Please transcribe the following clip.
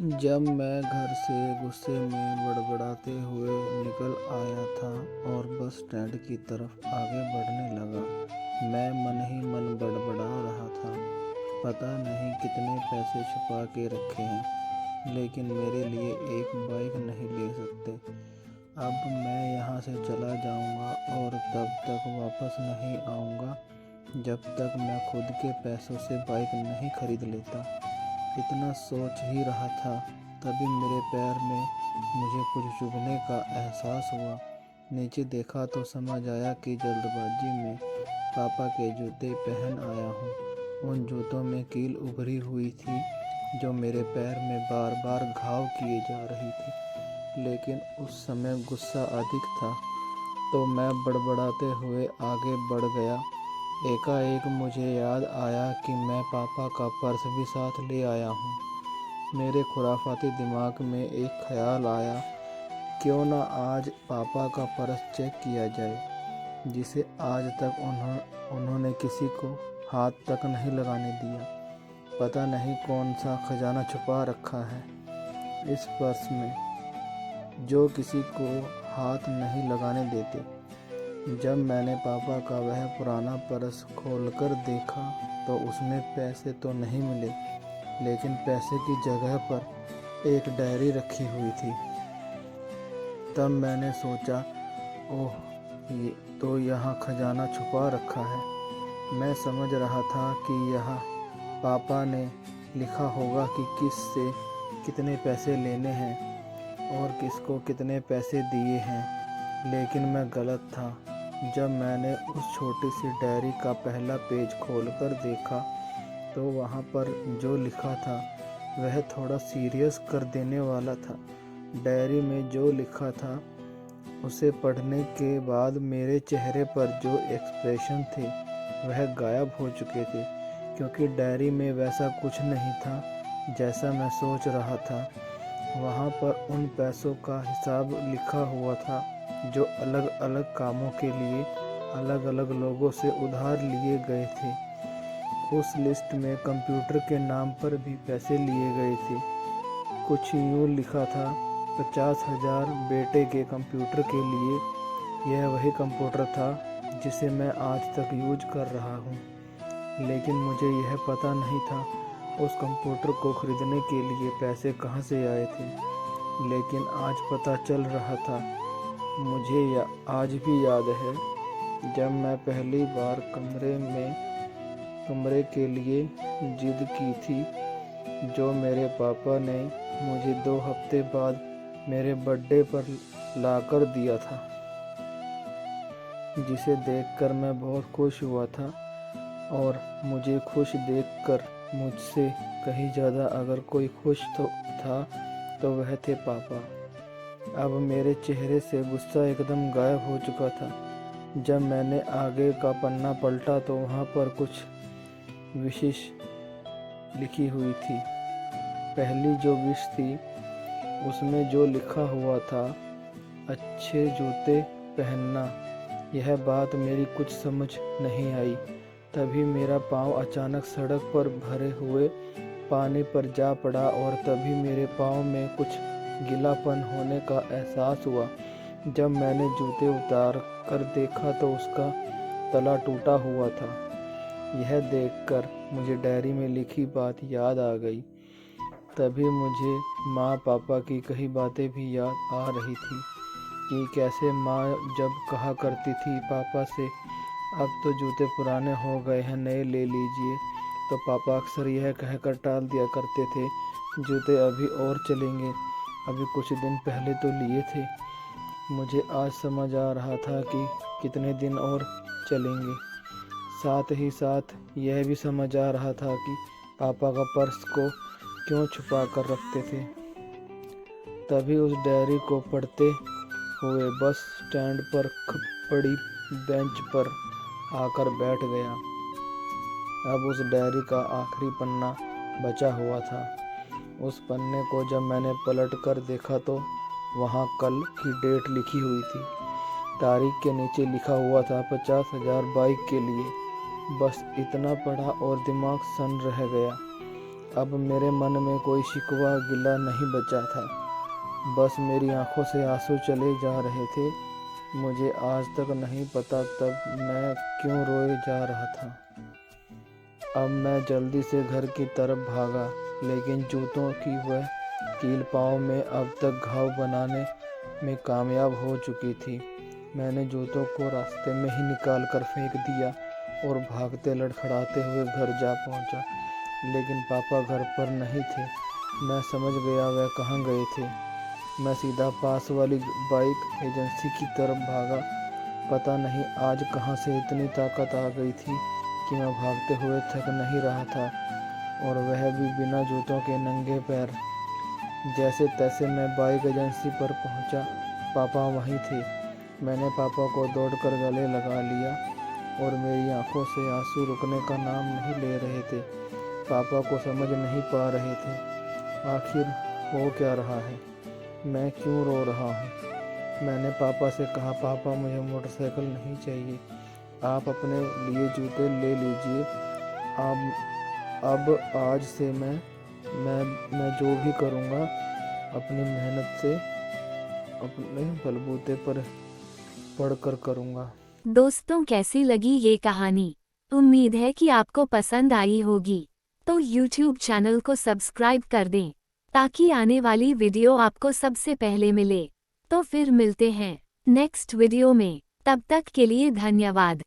जब मैं घर से गुस्से में बड़बड़ाते हुए निकल आया था और बस स्टैंड की तरफ आगे बढ़ने लगा, मैं मन ही मन बड़बड़ा रहा था। पता नहीं कितने पैसे छुपा के रखे हैं, लेकिन मेरे लिए एक बाइक नहीं ले सकते। अब मैं यहाँ से चला जाऊँगा और तब तक वापस नहीं आऊँगा जब तक मैं खुद के पैसों से बाइक नहीं खरीद लेता। इतना सोच ही रहा था, तभी मेरे पैर में मुझे कुछ चुभने का एहसास हुआ। नीचे देखा तो समझ आया कि जल्दबाजी में पापा के जूते पहन आया हूँ। उन जूतों में कील उभरी हुई थी जो मेरे पैर में बार बार घाव किए जा रही थी। लेकिन उस समय गुस्सा अधिक था, तो मैं बड़बड़ाते हुए आगे बढ़ गया। एकाएक मुझे याद आया कि मैं पापा का पर्स भी साथ ले आया हूँ। मेरे खुराफाती दिमाग में एक ख्याल आया, क्यों ना आज पापा का पर्स चेक किया जाए, जिसे आज तक उन्होंने किसी को हाथ तक नहीं लगाने दिया। पता नहीं कौन सा खजाना छुपा रखा है इस पर्स में, जो किसी को हाथ नहीं लगाने देते। जब मैंने पापा का वह पुराना पर्स खोलकर देखा तो उसमें पैसे तो नहीं मिले, लेकिन पैसे की जगह पर एक डायरी रखी हुई थी। तब मैंने सोचा, ओह, ये तो यहाँ खजाना छुपा रखा है। मैं समझ रहा था कि यह पापा ने लिखा होगा कि किस से कितने पैसे लेने हैं और किसको कितने पैसे दिए हैं, लेकिन मैं गलत था। जब मैंने उस छोटी सी डायरी का पहला पेज खोलकर देखा तो वहाँ पर जो लिखा था वह थोड़ा सीरियस कर देने वाला था। डायरी में जो लिखा था उसे पढ़ने के बाद मेरे चेहरे पर जो एक्सप्रेशन थे वह गायब हो चुके थे, क्योंकि डायरी में वैसा कुछ नहीं था जैसा मैं सोच रहा था। वहाँ पर उन पैसों का हिसाब लिखा हुआ था जो अलग अलग कामों के लिए अलग अलग लोगों से उधार लिए गए थे। उस लिस्ट में कंप्यूटर के नाम पर भी पैसे लिए गए थे। कुछ यूँ लिखा था, 50,000 बेटे के कंप्यूटर के लिए। यह वही कंप्यूटर था जिसे मैं आज तक यूज कर रहा हूँ, लेकिन मुझे यह पता नहीं था उस कंप्यूटर को खरीदने के लिए पैसे कहाँ से आए थे। लेकिन आज पता चल रहा था। मुझे आज भी याद है जब मैं पहली बार कमरे के लिए जिद की थी, जो मेरे पापा ने मुझे 2 हफ्ते बाद मेरे बर्थडे पर लाकर दिया था, जिसे देखकर मैं बहुत खुश हुआ था। और मुझे खुश देखकर मुझसे कहीं ज़्यादा अगर कोई खुश था तो वह थे पापा। अब मेरे चेहरे से गुस्सा एकदम गायब हो चुका था। जब मैंने आगे का पन्ना पलटा तो वहाँ पर कुछ विशेष लिखी हुई थी। पहली जो विश थी उसमें जो लिखा हुआ था, अच्छे जूते पहनना। यह बात मेरी कुछ समझ नहीं आई। तभी मेरा पाँव अचानक सड़क पर भरे हुए पानी पर जा पड़ा और तभी मेरे पाँव में कुछ गीलापन होने का एहसास हुआ। जब मैंने जूते उतार कर देखा तो उसका तला टूटा हुआ था। यह देखकर मुझे डायरी में लिखी बात याद आ गई। तभी मुझे माँ पापा की कई बातें भी याद आ रही थी कि कैसे माँ जब कहा करती थी पापा से, अब तो जूते पुराने हो गए हैं, नए ले लीजिए, तो पापा अक्सर यह कहकर टाल दिया करते थे, जूते अभी और चलेंगे, अभी कुछ दिन पहले तो लिए थे। मुझे आज समझ आ रहा था कि कितने दिन और चलेंगे। साथ ही साथ यह भी समझ आ रहा था कि पापा का पर्स को क्यों छुपा कर रखते थे। तभी उस डायरी को पढ़ते हुए बस स्टैंड पर पड़ी बेंच पर आकर बैठ गया। अब उस डायरी का आखिरी पन्ना बचा हुआ था। उस पन्ने को जब मैंने पलट कर देखा तो वहाँ कल की डेट लिखी हुई थी। तारीख के नीचे लिखा हुआ था 50,000 बाइक के लिए। बस इतना पढ़ा और दिमाग सन रह गया। अब मेरे मन में कोई शिकवा गिला नहीं बचा था, बस मेरी आंखों से आंसू चले जा रहे थे। मुझे आज तक नहीं पता तब मैं क्यों रोए जा रहा था। अब मैं जल्दी से घर की तरफ भागा, लेकिन जूतों की वह कील पाँव में अब तक घाव बनाने में कामयाब हो चुकी थी। मैंने जूतों को रास्ते में ही निकाल कर फेंक दिया और भागते लड़खड़ाते हुए घर जा पहुंचा। लेकिन पापा घर पर नहीं थे। मैं समझ गया वह कहाँ गए थे। मैं सीधा पास वाली बाइक एजेंसी की तरफ भागा। पता नहीं आज कहाँ से इतनी ताकत आ गई थी कि मैं भागते हुए थक नहीं रहा था, और वह भी बिना जूतों के नंगे पैर। जैसे तैसे मैं बाइक एजेंसी पर पहुंचा। पापा वहीं थे। मैंने पापा को दौड़कर गले लगा लिया और मेरी आंखों से आंसू रुकने का नाम नहीं ले रहे थे। पापा को समझ नहीं पा रहे थे आखिर हो क्या रहा है, मैं क्यों रो रहा हूँ। मैंने पापा से कहा, पापा मुझे मोटरसाइकिल नहीं चाहिए, आप अपने लिए जूते ले लीजिए। अब आज से मैं जो भी करूँगा अपनी मेहनत से अपने बलबूते पर पढ़कर करूँगा। दोस्तों, कैसी लगी ये कहानी? उम्मीद है कि आपको पसंद आई होगी। तो YouTube चैनल को सब्सक्राइब कर दें ताकि आने वाली वीडियो आपको सबसे पहले मिले। तो फिर मिलते हैं नेक्स्ट वीडियो में। तब तक के लिए धन्यवाद।